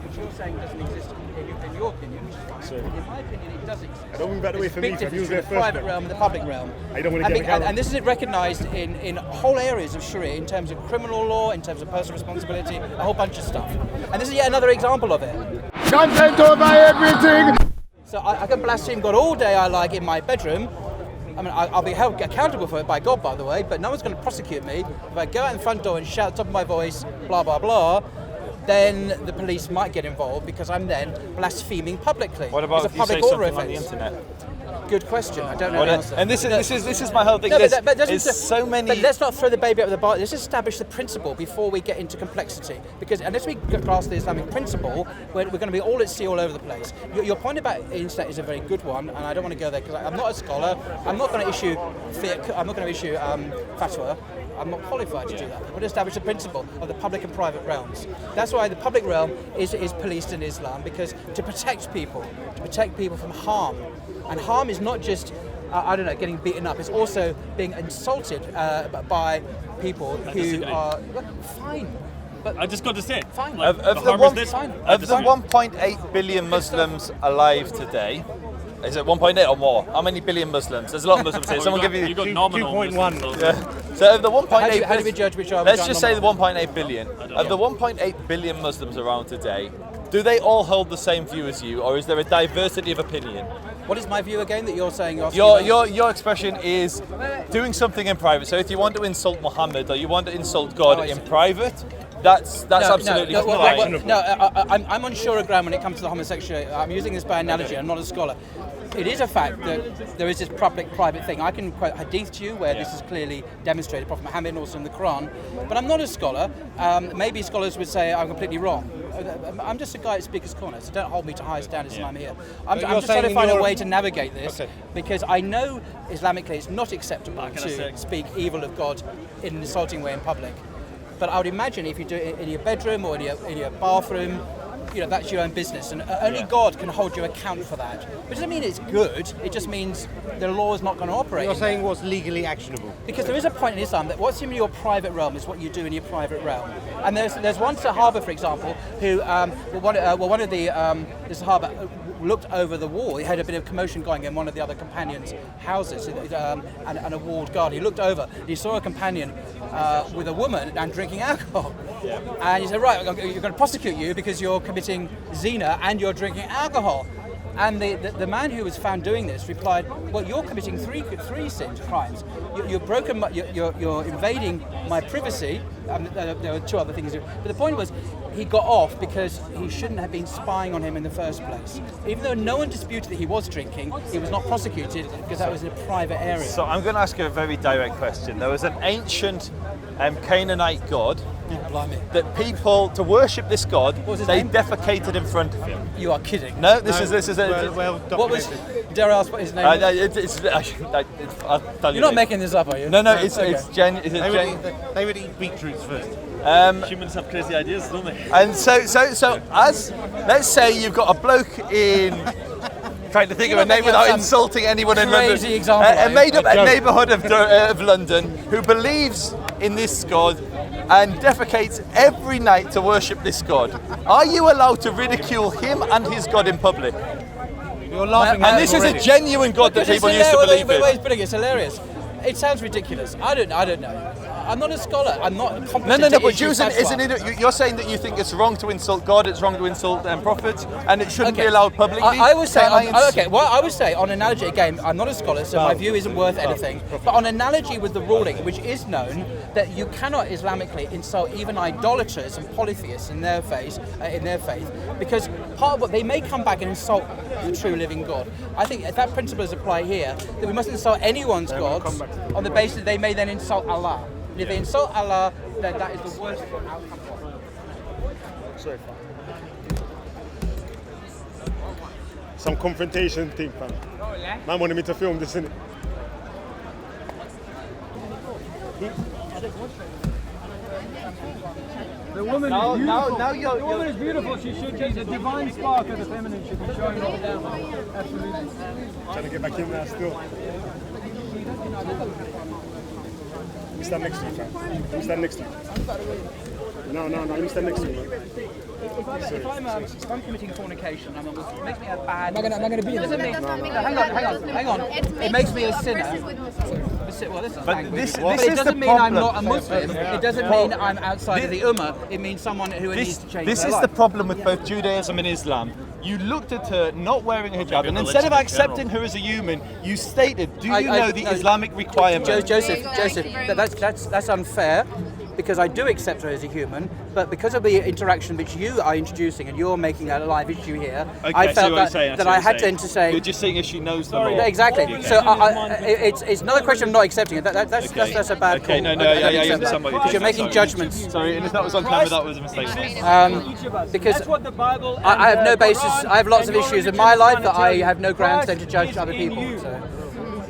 Which you're saying doesn't exist in your opinion, which is fine. Sorry. In my opinion, it does exist. I don't move that away from me. There's a big I've used difference it between the first. private realm and the public realm. I don't want to get and this is recognised in whole areas of Sharia, in terms of criminal law, in terms of personal responsibility, a whole bunch of stuff. And this is yet another example of it. Content over everything! So I can blaspheme God all day I like in my bedroom. I mean, I'll be held accountable for it by God, by the way, but no one's going to prosecute me. If I go out the front door and shout at the top of my voice, blah, blah, blah, then the police might get involved because I'm then blaspheming publicly. What about if you say something on the internet? Good question. I don't know the answer. And this is my whole thing. No, There's so many. But let's not throw the baby out with the bath. Let's establish the principle before we get into complexity. Because unless we grasp the Islamic principle, we're going to be all at sea all over the place. Your point about the internet is a very good one, and I don't want to go there because I'm not a scholar. I'm not going to issue fiqh. I'm not going to issue fatwa. I'm not qualified to do that. I want to establish the principle of the public and private realms. That's why the public realm is policed in Islam, because to protect people from harm. And harm is not just, getting beaten up. It's also being insulted by people who are fine. But I just got to say, fine. Of the 1.8 billion Muslims alive today, is it 1.8 or more? How many billion Muslims? There's a lot of Muslims here. Someone give you got nominal 2.1. Yeah. So of the 1.8 how do we judge which are? let's just say the 1.8 billion. Of the 1.8 billion Muslims around today, do they all hold the same view as you, or is there a diversity of opinion? What is my view again that you're saying? Your expression is doing something in private. So if you want to insult Muhammad or you want to insult God in private, that's absolutely fine. I'm on surer ground when it comes to the homosexual. I'm using this by analogy. I'm not a scholar. It is a fact that there is this public-private thing. I can quote hadith to you where this is clearly demonstrated, Prophet Muhammad and also in the Quran. But I'm not a scholar. Maybe scholars would say I'm completely wrong. I'm just a guy at Speaker's Corner, so don't hold me to high standards when I'm here. I'm just trying to find a way to navigate this, because I know Islamically it's not acceptable to speak evil of God in an insulting way in public. But I would imagine if you do it in your bedroom or in your bathroom, that's your own business, and only God can hold you account for that. But it doesn't mean it's good, it just means the law is not going to operate. You're saying what's legally actionable? Because there is a point in Islam that what's in your private realm is what you do in your private realm. And there's one Sahaba, for example, who, one of the Sahaba looked over the wall. He had a bit of commotion going in one of the other companions' houses, and a walled garden. He looked over, he saw a companion with a woman and drinking alcohol. Yeah. And he said, right, you're going to prosecute you because you're committing zina and you're drinking alcohol. And the man who was found doing this replied, well, you're committing three crimes. You're invading my privacy. There were two other things. But the point was, he got off because he shouldn't have been spying on him in the first place. Even though no one disputed that he was drinking, he was not prosecuted because that was in a private area. So I'm going to ask you a very direct question. There was an ancient Canaanite god that people, to worship this god, they defecated in front of him. You are kidding. No, this is what was? Dare I ask what his name was? I'll tell you. You're not making this up, are you? No, it's genuine. They would eat beetroots first. Humans have crazy ideas, don't they? And so as let's say you've got a bloke in. Trying to think of a name without insulting anyone in London. Example, a made-up neighbourhood of London who believes in this god and defecates every night to worship this god. Are you allowed to ridicule him and his god in public? You're laughing. And this is a genuine god that people used to believe in. It's hilarious. It sounds ridiculous. I don't know. I'm not a scholar. I'm not competent. No. But you're saying that you think it's wrong to insult God, it's wrong to insult prophets, and it shouldn't be allowed publicly. I would say. I would say on analogy again. I'm not a scholar, so my view isn't worth anything. But on analogy with the ruling, which is known that you cannot Islamically insult even idolaters and polytheists in their faith, because part of what they may come back and insult the true living God. I think if that principle is applied here, that we mustn't insult anyone's gods on the basis that they may then insult Allah. And if they insult Allah, then that is the worst outcome. Sorry. Some confrontation thing, fam. Man wanted me to film this, innit? The woman is beautiful. The woman is beautiful. She should be the divine spark of the feminine should be showing all down. Absolutely. Trying to get back in there still. me stand next to you, fam. Let me stand next to you. No, let me stand next to you, man. If I'm committing fornication, it makes me a bad. Am I gonna be in Doesn't mean. Hang on. It makes me a sinner. Well, this is But this but is it doesn't the mean I'm problem. not a Muslim. It doesn't mean I'm outside of the Ummah. It means someone who needs to change This their is life. the problem with both Judaism and Islam. You looked at her not wearing a hijab, and religion instead of in accepting her as a human, you stated, "Do you I- know the no, Islamic requirement?" Joseph, that's unfair. Because I do accept her as a human, but because of the interaction which you are introducing and you're making a live issue here, Okay, I I see felt what you're that, saying, I see that what I you're had saying. to say. You're just saying if she knows the law. Yeah, exactly. Okay. So it's not a question of not accepting it. That's a bad Okay, call. no, I yeah, don't you accept understand what that. you're Because you're doing. making Sorry. judgments. Sorry, and if that was on camera, that was a mistake. Because That's what the Bible I have and no the basis. Quran I have lots of and your issues in religion my is life trying to that tell I you. have no grounds then to Christ judge is other in people. you. So.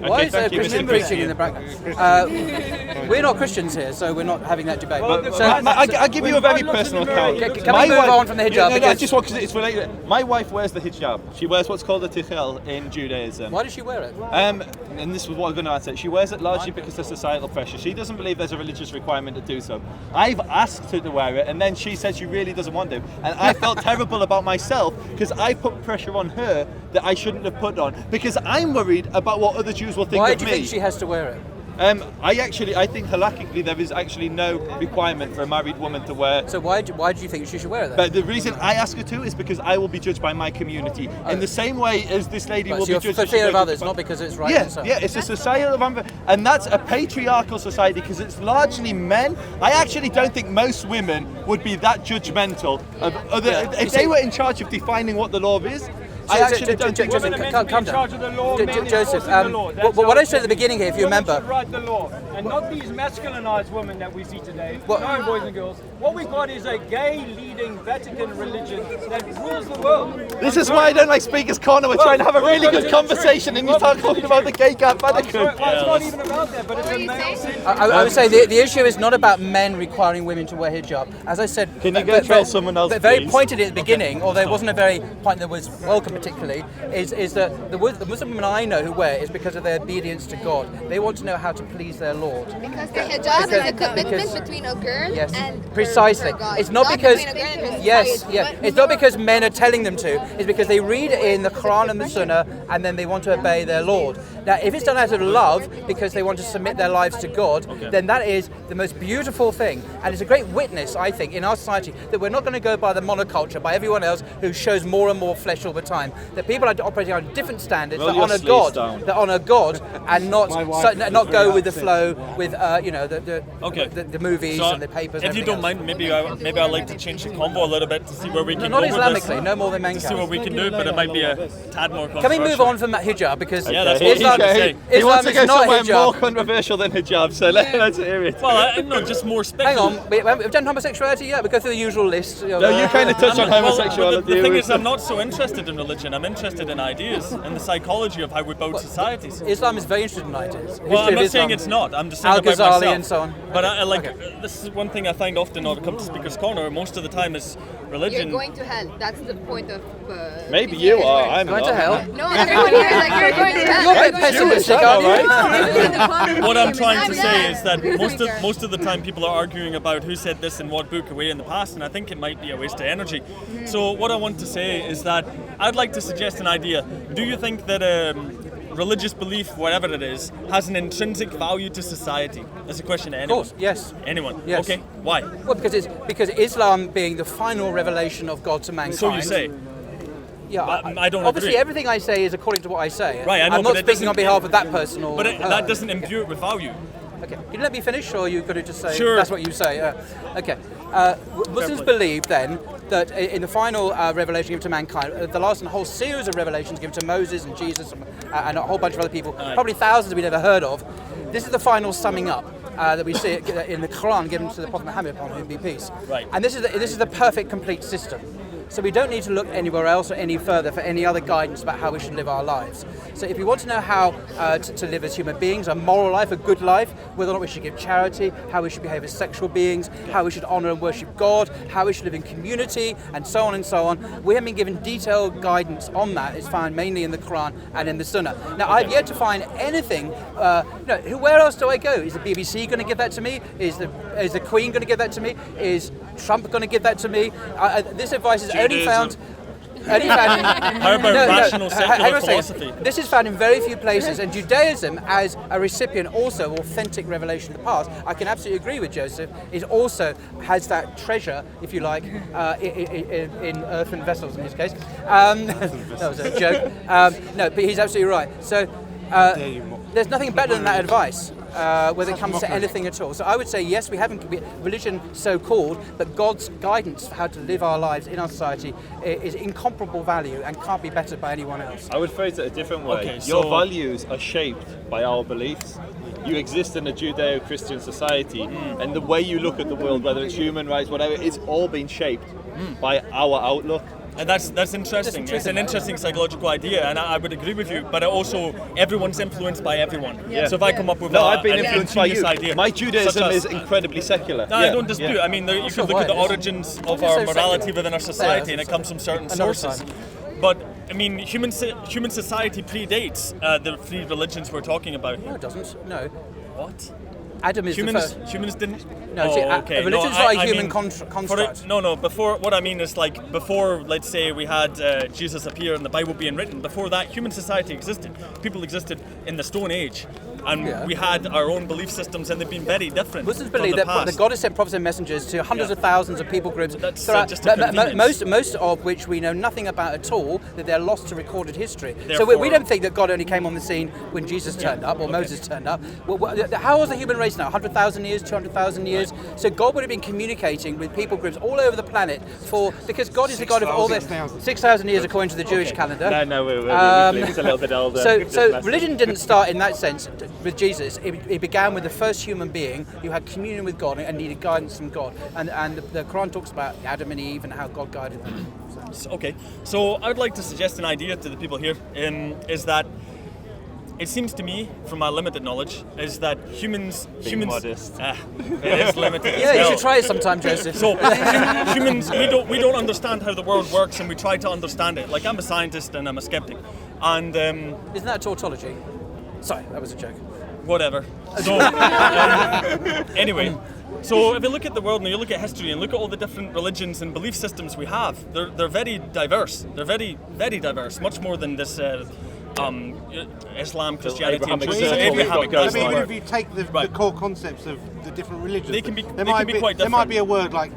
Why is there thank you, Christian Mr. preaching in Christian. the background? We're not Christians here, so we're not having that debate. I'll give you a very personal account. Can we move on from the hijab? No, I Because- just want, because it's related. My wife wears the hijab. She wears what's called a tichel in Judaism. Why does she wear it? And this was what I'm going to answer. She wears it largely because of societal pressure. She doesn't believe there's a religious requirement to do so. I've asked her to wear it, and then she said she really doesn't want to. And I felt terrible about myself because I put pressure on her that I shouldn't have put on because I'm worried about what other Jews will think Why of do you me. think she has to wear it? I think halakhically there is actually no requirement for a married woman to wear. So why do you think she should wear it then? But the reason I ask her to is because I will be judged by my community in the same way as this lady will So be you're judged. for if she fear of wears others, it. not because it's right. Yeah, and so. yeah, it's a societal and that's a patriarchal society because it's largely men. I actually don't think most women would be that judgmental of other. Yeah. If they were in charge of defining what the law is, I So- actually don't think Joseph, women. calm down. charge of the law, men Joseph, enforcing the law. That's what how I said at the beginning here, if you women remember. should write the law, and not these masculinized women that we see today. What- No, boys and girls. What we've got is a gay-leading Vatican religion that rules the world. This is why I don't like Speaker's Corner. We're trying to have a really good conversation, and you start talking about the gay gap Vatican. Well, it's not even about that, but it's a male-centric. I would say the issue is not about men requiring women to wear hijab. As I said, Can you go tell someone else, but very please? pointed at the beginning, although it wasn't a very point that was welcome particularly, is that the Muslim women I know who wear it is because of their obedience to God. They want to know how to please their Lord. Because the hijab is a commitment because- between a girl Yes, and precisely. her God. It's not because between a girl and her yes, society. yeah. It's not because men are telling them to. It's because they read it in the Quran and the Sunnah, and then they want to obey their Lord. Now, if it's done out of love because they want to submit their lives to God, then that is the most beautiful thing, and it's a great witness, I think, in our society that we're not going to go by the monoculture, by everyone else who shows more and more flesh all the time. That people are operating on different standards Roll that your honour sleeves God, down. that honour God, and not not go with the flow with Okay. the movies So, and the papers. if and you everything don't else. mind, maybe I'd like to change the convo a little bit to see where we No, can not go with Islamically, this. no more than men To see what we can do, but it might be a tad more controversial. Can we move on from that hijab because Yeah, that's He, what Islam, he's saying. he wants to Islam go is not somewhere hijab. more controversial than hijab, so let's hear it. Well, no, just more Hang speculative. on, we've done homosexuality yet. We go through the usual list. No, you kind of touched on Well, homosexuality. the thing is, I'm not so interested in religion. I'm interested in ideas and the psychology of how we build societies. Islam is very interested in ideas. Well, History I'm of not Islam. saying it's not. I'm just saying about Al-Ghazali myself. and so on. But I this is one thing I find often when I come to Speaker's Corner. Most of the time is You're religion. going to hell. That's the point of. Maybe you are. I'm Going not. to hell. No, everyone here is like you're going to hell. You're a bit pessimistic, aren't you? What I'm trying to say is that You're most of the time people are arguing about who said this in what book away in the past, and I think it might be a waste of energy. So what I want to say is that I'd like to suggest an idea. Do you think that religious belief, whatever it is, has an intrinsic value to society? That's a question to anyone. Of course, yes. Anyone? Yes. Okay. Why? Well, because Islam being the final revelation of God to mankind. So you say. Yeah, But I don't obviously agree. everything I say is according to what I say. Right, I know, I'm but not it speaking on doesn't- behalf of that person or But her. that doesn't imbue it with value. Okay, can you let me finish, or you got to just say Sure. that's what you say? Okay. Muslims believe then that in the final revelation given to mankind, the last and whole series of revelations given to Moses and Jesus and a whole bunch of other people, probably thousands we never heard of, this is the final summing up. That we see in the Quran given to the Prophet Muhammad, upon whom be peace. Right. And this is the perfect, complete system. So we don't need to look anywhere else or any further for any other guidance about how we should live our lives. So if you want to know how to live as human beings, a moral life, a good life, whether or not we should give charity, how we should behave as sexual beings, how we should honour and worship God, how we should live in community, and so on and so on, we have been given detailed guidance on that. It's found mainly in the Quran and in the Sunnah. Now, I've yet to find anything. Where else do I go? Is the BBC going to give that to me? Is the Queen going to give that to me? Is Trump going to give that to me? This advice is only found. How about rational secular philosophy? This is found in very few places, and Judaism, as a recipient also of authentic revelation of the past, I can absolutely agree with Joseph, it also has that treasure, if you like, in earthen vessels in this case. That was a joke. No, but he's absolutely right. So there's nothing better than that advice. Whether it comes to anything at all. So I would say yes, we haven't religion so-called, but God's guidance for how to live our lives in our society is incomparable value and can't be bettered by anyone else. I would phrase it a different way. Okay, Your so- values are shaped by our beliefs. You exist in a Judeo-Christian society, and the way you look at the world, whether it's human rights, whatever, it's all been shaped by our outlook. And that's interesting. It's an interesting psychological idea, and I would agree with you. But also, everyone's influenced by everyone. Yeah. So if I come up with I've been an influenced by ingenious you. idea, My such Judaism as- is incredibly secular. No, I don't dispute. Yeah. I mean, you Sure, could look at the why? origins of Why our is it so morality secular? within our society, and it comes from certain Another sources. time. But I mean, human society predates the three religions we're talking about No, here. it doesn't. No. What? Adam is the first. Humans didn't. No, see, okay. religion's No, not a I human mean, construct. No. Before, what I mean is like before, let's say we had Jesus appear and the Bible being written. Before that, human society existed. People existed in the Stone Age, and we had our own belief systems, and they've been very different. Muslims from believe the that past. God has sent prophets and messengers to hundreds of thousands of people groups That's, throughout, just a convenience. most of which we know nothing about at all, that they're lost to recorded history. So Therefore- we don't think that God only came on the scene when Jesus turned up or Moses turned up. How was the human race now? 100,000 years, 200,000 years? So God would have been communicating with people groups all over the planet because God is the God of all this. 6,000 years according to the Jewish calendar. No, we're it's a little bit older. So religion didn't start in that sense with Jesus. It began with the first human being who had communion with God and needed guidance from God. And the Quran talks about Adam and Eve and how God guided them. Okay, so I would like to suggest an idea to the people here, is that it seems to me, from my limited knowledge, is that humans modest. It is limited. Yeah, as you well. should try it sometime, Joseph. So humans, we don't understand how the world works, and we try to understand it. Like, I'm a scientist and I'm a skeptic, and Isn't that a tautology? Sorry, that was a joke. whatever. So anyway. So if you look at the world and you look at history and look at all the different religions and belief systems we have, they're very diverse. They're very, very diverse, much more than this Islam, Christianity, and Abrahamic Judaism. circle we've got Abrahamic, going that's I the mean, word. if you take the Right. core concepts of the different religions, They can be- there they might can be quite There might different. be a word like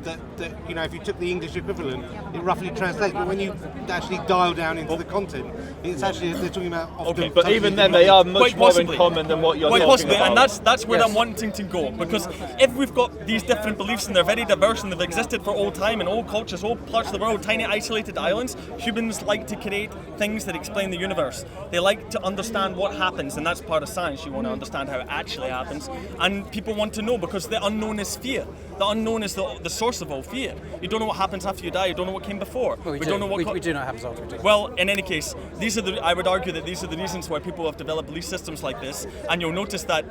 that, if you took the English equivalent, it roughly translates. But when you actually dial down into the content, it's actually they're talking about. Okay, But even then, they are much Quite more in possibly. common than what you're Quite talking possibly, about. and that's where Yes. I'm wanting to go. Because if we've got these different beliefs and they're very diverse and they've existed for all time in all cultures, all parts of the world, tiny isolated islands, humans like to create things that explain the universe. They like to understand what happens, and that's part of science. You want to understand how it actually happens, and people want to know because the unknown is fear. The unknown is the source of all fear. You don't know what happens after you die. You don't know what came before. Well, we don't know what. we do know what happens after we do. Well, in any case, I would argue that these are the reasons why people have developed belief systems like this. And you'll notice that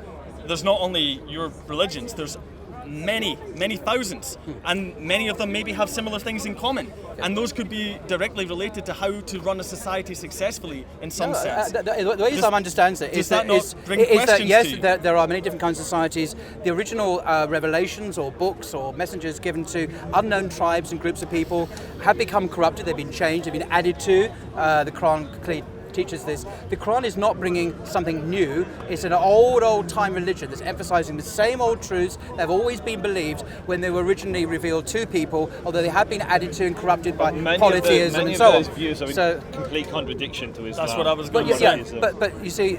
there's not only your religions, there's many thousands, and many of them maybe have similar things in common. And those could be directly related to how to run a society successfully in some sense. The way Islam understands it does is that that, not bring is that questions yes, to you? there are many different kinds of societies. The original revelations or books or messages given to unknown tribes and groups of people have become corrupted. They've been changed. They've been added to. The Quran clearly teaches this. The Quran is not bringing something new. It's an old time religion that's emphasizing the same old truths that have always been believed when they were originally revealed to people, although they have been added to and corrupted by polytheism many and so of those on. views are So, in complete contradiction to Islam. That's what I was but going to yeah, say. but you see,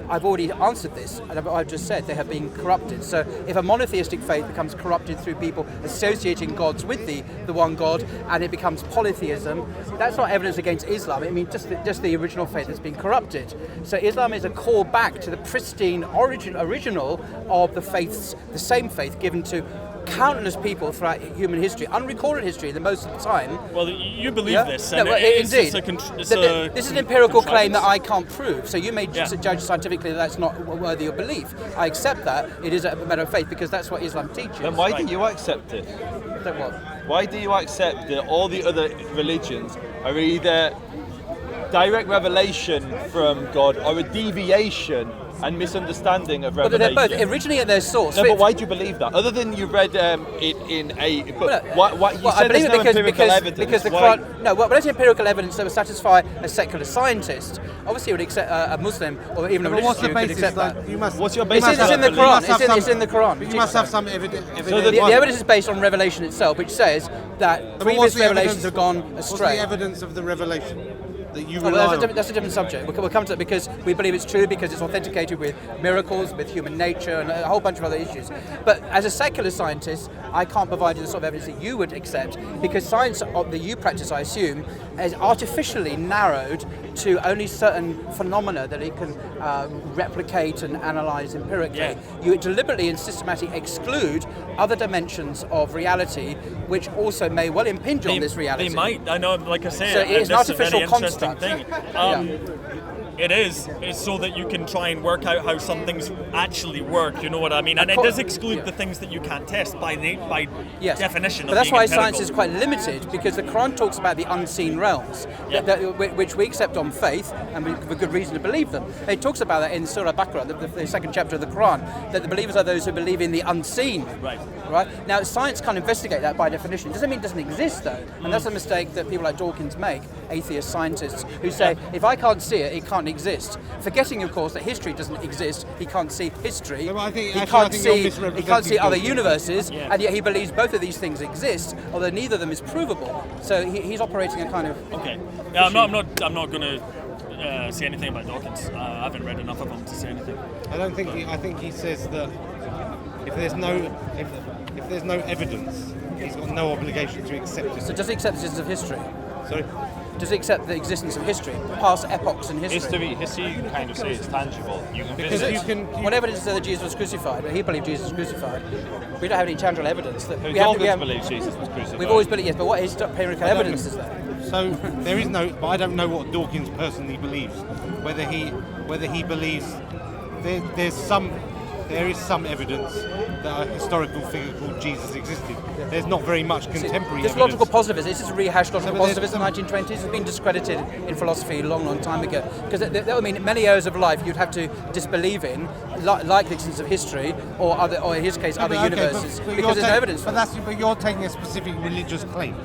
I've already answered this, and I've just said they have been corrupted. So if a monotheistic faith becomes corrupted through people associating gods with the one God, and it becomes polytheism, that's not evidence against Islam. I mean, just the original faith has been corrupted. So Islam is a call back to the pristine original of the faiths, the same faith given to countless people throughout human history, unrecorded history, the most of the time. Well, you believe this, No, and well, it's indeed. This is an a empirical claim that contrivance. I can't prove. So you may judge scientifically that that's not worthy of belief. I accept that. It is a matter of faith because that's what Islam teaches. Then why do you accept it? That what? Why do you accept that all the other religions are either direct revelation from God or a deviation and misunderstanding of But revelation? they're both originally at their source. No, but why do you believe that? Other than you read it in a book, why you I said believe there's no it empirical evidence. because the Why? Quran. No, well, there's empirical evidence that would satisfy a secular scientist. Obviously, it would accept a Muslim or even a But religious what's the Jew could basis? accept Like, that. you must. What's your you basis must for have- that It's in the Quran. you must have It's in the Quran. You must have some evidence. The evidence is based on revelation itself, which says that previous revelations have gone What's astray. the evidence of the revelation that you Oh, rely well, on? that's a different subject. We'll come to it because we believe it's true, because it's authenticated with miracles, with human nature, and a whole bunch of other issues. But as a secular scientist, I can't provide you the sort of evidence that you would accept, because science that you practice, I assume, is artificially narrowed to only certain phenomena that it can replicate and analyze empirically. Yeah. You deliberately and systematically exclude other dimensions of reality, which also may well impinge on this reality. They might. I know, like I say, So it's an this is a very artificial interesting construct. thing. It is. It's so that you can try and work out how some things actually work. You know what I mean? And it does exclude the things that you can't test by Yes. definition. But that's being why empirical. science is quite limited, because the Quran talks about the unseen realms, which we accept on faith, and we have good reason to believe them. It talks about that in Surah Baqarah, the second chapter of the Quran, that the believers are those who believe in the unseen. Right. Right? Now, science can't investigate that by definition. It doesn't mean it doesn't exist, though. And that's a mistake that people like Dawkins make, atheist scientists, who say, if I can't see it, it can't exist. Forgetting, of course, that history doesn't exist. He can't see history. No, but I think- he actually, I can't think you're see. He misrepresenting can't see other Dawkins. universes, and yet he believes both of these things exist, although neither of them is provable. So he's operating a kind of. Okay. Yeah, I'm not going to say anything about Dawkins. I haven't read enough of him to say anything. I don't think. I think he says that if there's no evidence, he's got no obligation to accept So it. does he accept the existence of history? Sorry. Does he accept the existence of history, past epochs in history? History, you can kind of say it's tangible. You can Because visit. you can. What evidence is there that Jesus was crucified? He believed Jesus was crucified. We don't have any tangible evidence. That we Dawkins believes Jesus was crucified. We've always believed, yes, but what empirical evidence is there? So there is no. But I don't know what Dawkins personally believes. Whether he believes there is some evidence that a historical figure called Jesus existed. There's not very much contemporary This evidence. logical positivism, this is rehashed logical but there's positivism in the 1920s. It's been discredited in philosophy a long, long time ago. Because I mean, many areas of life you'd have to disbelieve in, like the existence of history, or in his case, other universes, because there's no evidence for that. But you're taking a specific religious claim.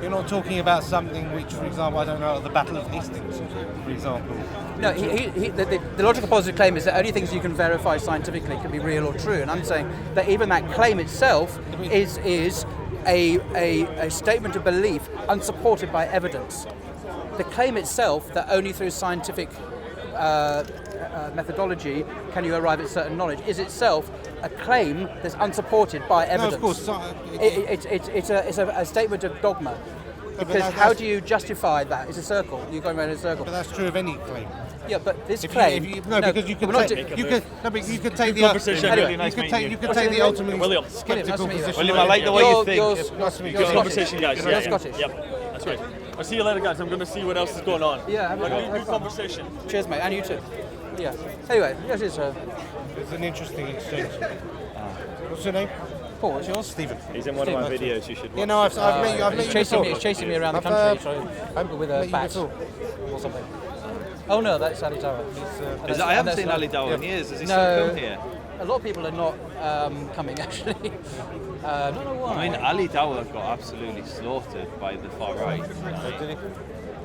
You're not talking about something which, for example, I don't know, the Battle of Hastings, for example. No, the logical positive claim is that only things you can verify scientifically can be real or true, and I'm saying that even that claim itself is a statement of belief unsupported by evidence. The claim itself that only through scientific methodology can you arrive at certain knowledge is itself a claim that's unsupported by evidence. No, of course. It's a statement of dogma. Because how do you justify that? It's a circle. You're going around in a circle. But that's true of any claim. Yeah, but this If claim. because you can we're not take, do- you could take the conversation. Anyway, you could take the ultimately William. skeptical William, nice to meet you. position. William, I like the way you think. You're Nice to meet you. you're Good Scottish. conversation, guys. You're Yeah, Scottish. Yep, that's right. I'll see you later, guys. I'm going to see what else is going on. Yeah, have a Good conversation. Cheers, mate, and you too. Yeah. Anyway, yes, it's It's an interesting exchange. What's your name? Paul. What's yours? Stephen. He's in one of my videos. You should watch. You know, I've met you. I've met He's you chasing before. me. He's chasing me around the I've, country. So with a met you bat before. or something. Oh no, that's Ali Tower. I haven't seen Ali Dawah in years. Has he still No, come here? a lot of people are not coming actually. I don't know why. I mean, Ali Dawah got absolutely slaughtered by the far right.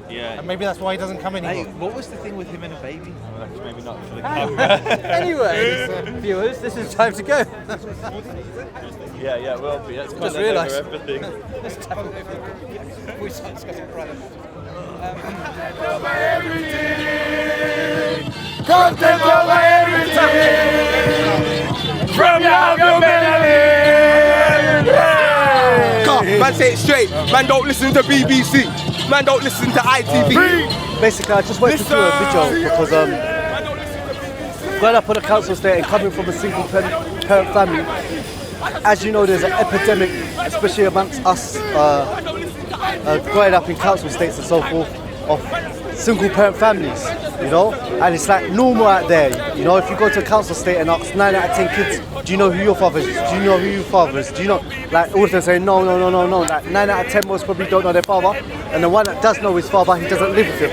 Yeah. And maybe that's why he doesn't come Hey, anymore. what was the thing with him and a baby? Well, maybe not for the camera. Anyway, viewers, this is time to go. yeah, well, be. Let's Just over realised. everything. We start discussing private. Content over everything. From your Man, say it straight. Man, don't listen to BBC. Man, don't listen to ITV. Basically, I just wanted to do a video because growing up on a council estate and coming from a single parent family, as you know, there's an epidemic, especially amongst us growing up in council estates and so forth, of single parent families, you know, and it's like normal out there, you know. If you go to a council estate and ask 9 out of 10 kids, do you know who your father is? Do you know who your father is? Do you know, like all of them say no, like 9 out of 10 most probably don't know their father, and the one that does know his father, he doesn't live with him.